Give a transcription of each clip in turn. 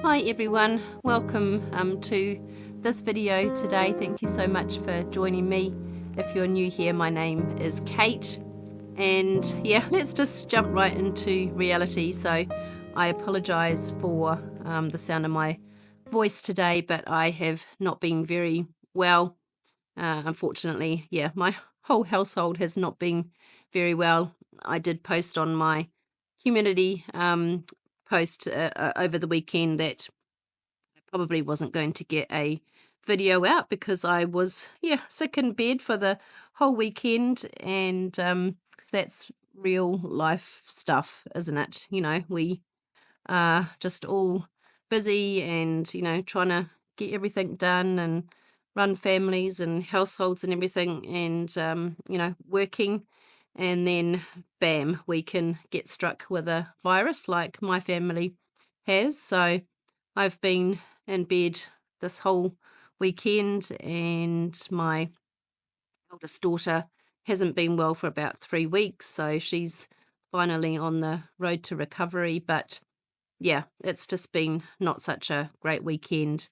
Hi everyone, welcome to this video today. Thank you so much for joining me. If you're new here, my name is Kate, and yeah, let's just jump right into reality. So I apologize for the sound of my voice today, but I have not been very well. Unfortunately, yeah, my whole household has not been very well. I did post on my community post over the weekend that I probably wasn't going to get a video out because I was, yeah, sick in bed for the whole weekend. And that's real life stuff, isn't it? You know, we are just all busy and, you know, trying to get everything done and run families and households and everything and, you know, working. And then, bam, we can get struck with a virus like my family has. So I've been in bed this whole weekend, and my eldest daughter hasn't been well for about 3 weeks. So she's finally on the road to recovery. But yeah, it's just been not such a great weekend.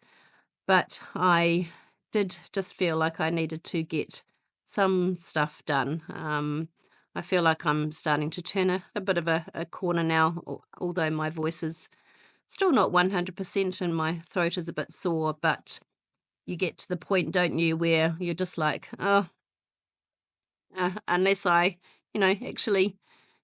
But I did just feel like I needed to get some stuff done. I feel like I'm starting to turn a bit of a corner now, although my voice is still not 100% and my throat is a bit sore. But you get to the point, don't you, where you're just like, oh, unless I, you know, actually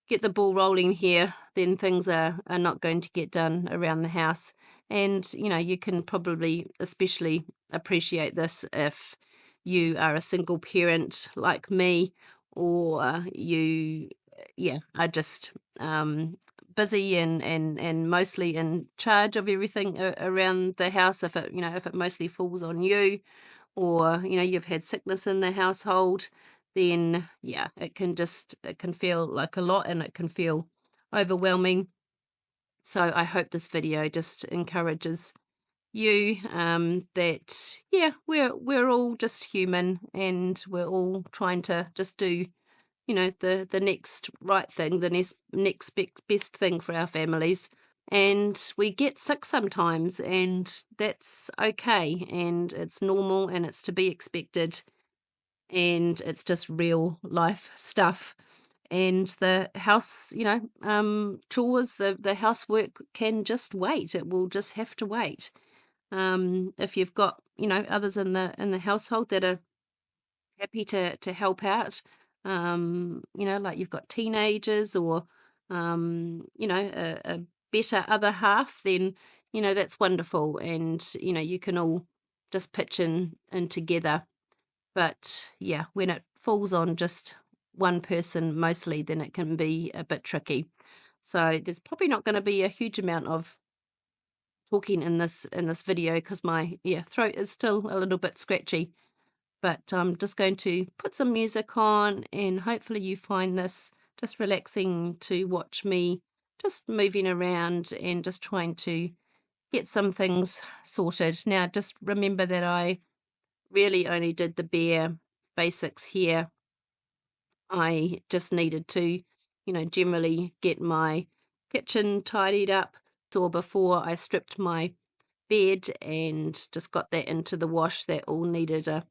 get the ball rolling here, then things are not going to get done around the house. And, you know, you can probably especially appreciate this if you are a single parent like me, or you, yeah, are just busy and mostly in charge of everything around the house. If it, you know, if it mostly falls on you, or you know you've had sickness in the household, then yeah, it can feel like a lot and it can feel overwhelming. So I hope this video just encourages you, that yeah, we're all just human and we're all trying to just do, you know, the next right thing, the next best thing for our families. And we get sick sometimes, and that's okay, and it's normal, and it's to be expected, and it's just real life stuff. And the house, you know, chores, the housework can just wait. It will just have to wait. If you've got, you know, others in the household that are happy to help out, you know, like you've got teenagers, or you know, a better other half, then you know that's wonderful, and you know you can all just pitch in together. But yeah, when it falls on just one person mostly, then it can be a bit tricky. So there's probably not going to be a huge amount of talking in this video because my, yeah, throat is still a little bit scratchy. But I'm just going to put some music on, and hopefully you find this just relaxing to watch me just moving around and just trying to get some things sorted. Now, just remember that I really only did the bare basics here. I just needed to, you know, generally get my kitchen tidied up. Or before I stripped my bed and just got that into the wash, that all needed a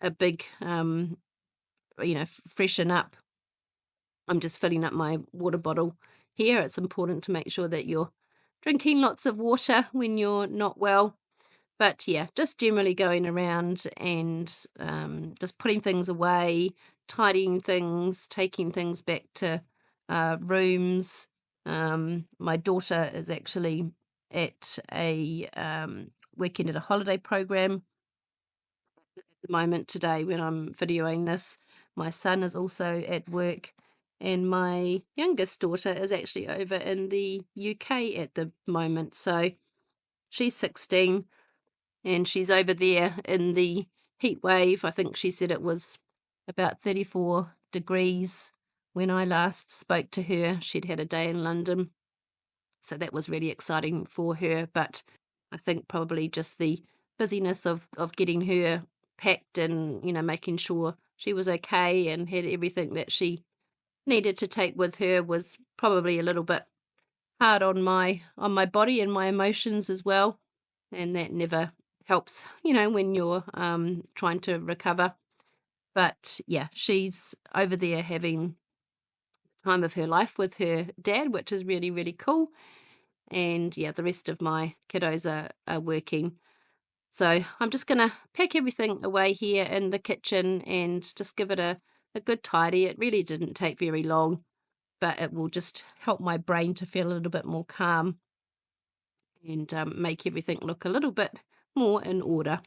big, you know, freshen up. I'm just filling up my water bottle here. It's important to make sure that you're drinking lots of water when you're not well. But yeah, just generally going around and just putting things away, tidying things, taking things back to rooms. My daughter is actually at a working at a holiday program the moment today when I'm videoing this. My son is also at work, and my youngest daughter is actually over in the UK at the moment. So she's 16 and she's over there in the heat wave. I think she said it was about 34 degrees when I last spoke to her. She'd had a day in London. So that was really exciting for her. But I think probably just the busyness of getting her packed and, you know, making sure she was okay and had everything that she needed to take with her was probably a little bit hard on my body and my emotions as well, and that never helps, when you're trying to recover. But yeah, she's over there having time of her life with her dad, which is really, really cool. And yeah, the rest of my kiddos are working. So I'm just going to pack everything away here in the kitchen and just give it a good tidy. It really didn't take very long, but it will just help my brain to feel a little bit more calm and make everything look a little bit more in order.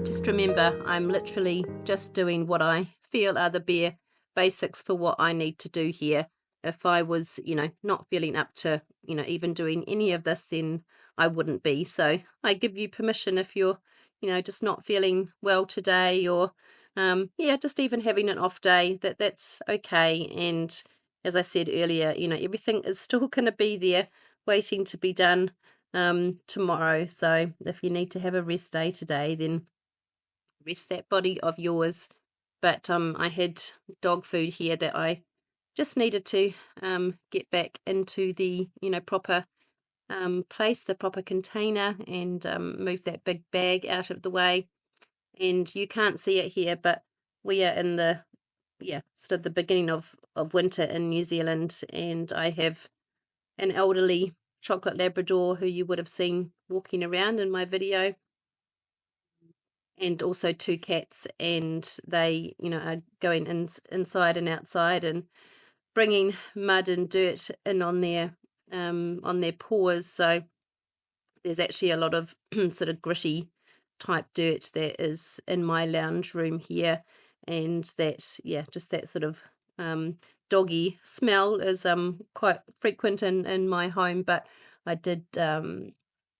Just remember, I'm literally just doing what I feel are the bare basics for what I need to do here. If I was, not feeling up to, even doing any of this, then I wouldn't be. So I give you permission if you're, just not feeling well today, or, yeah, just even having an off day, that's okay. And as I said earlier, everything is still going to be there waiting to be done tomorrow. So if you need to have a rest day today, then rest that body of yours. But I had dog food here that I just needed to get back into the proper place, the proper container, and move that big bag out of the way. And you can't see it here, but we are in the sort of the beginning of winter in New Zealand, and I have an elderly chocolate Labrador who you would have seen walking around in my video, and also two cats, and they are going inside and outside and bringing mud and dirt in on their paws. So there's actually a lot of sort of gritty type dirt that is in my lounge room here, and that just that sort of doggy smell is quite frequent in my home. But I did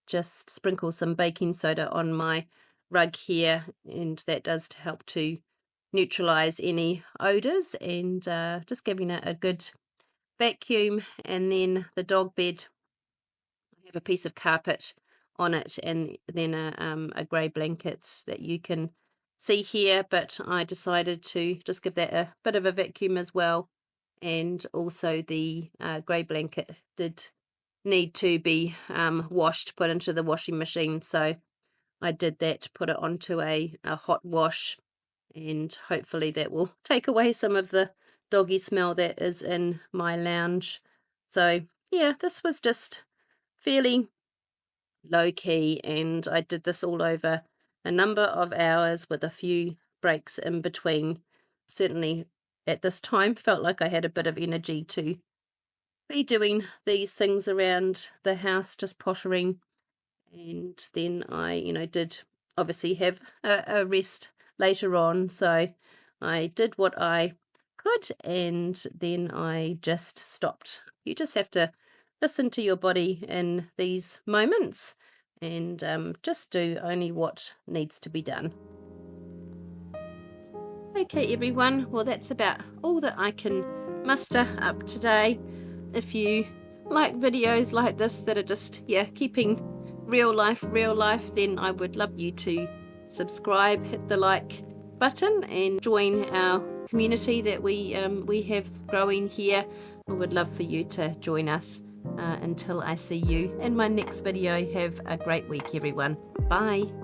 just sprinkle some baking soda on my rug here, and that does to help to neutralize any odors, and just giving it a good vacuum. And then the dog bed, I have a piece of carpet on it, and then a grey blanket that you can see here, but I decided to just give that a bit of a vacuum as well. and also the grey blanket did need to be washed, put into the washing machine. So I did that, put it onto a hot wash, and hopefully that will take away some of the doggy smell that is in my lounge. So yeah, this was just fairly low key, and I did this all over a number of hours with a few breaks in between. Certainly at this time felt like I had a bit of energy to be doing these things around the house, just pottering. And then I, did obviously have a rest later on. So I did what I could, and then I just stopped. You just have to listen to your body in these moments, and just do only what needs to be done. Okay, everyone. Well, that's about all that I can muster up today. If you like videos like this that are just, keeping real life, then I would love you to subscribe, hit the like button, and join our community that we have growing here. I would love for you to join us. Until I see you in my next video, have a great week, everyone. Bye.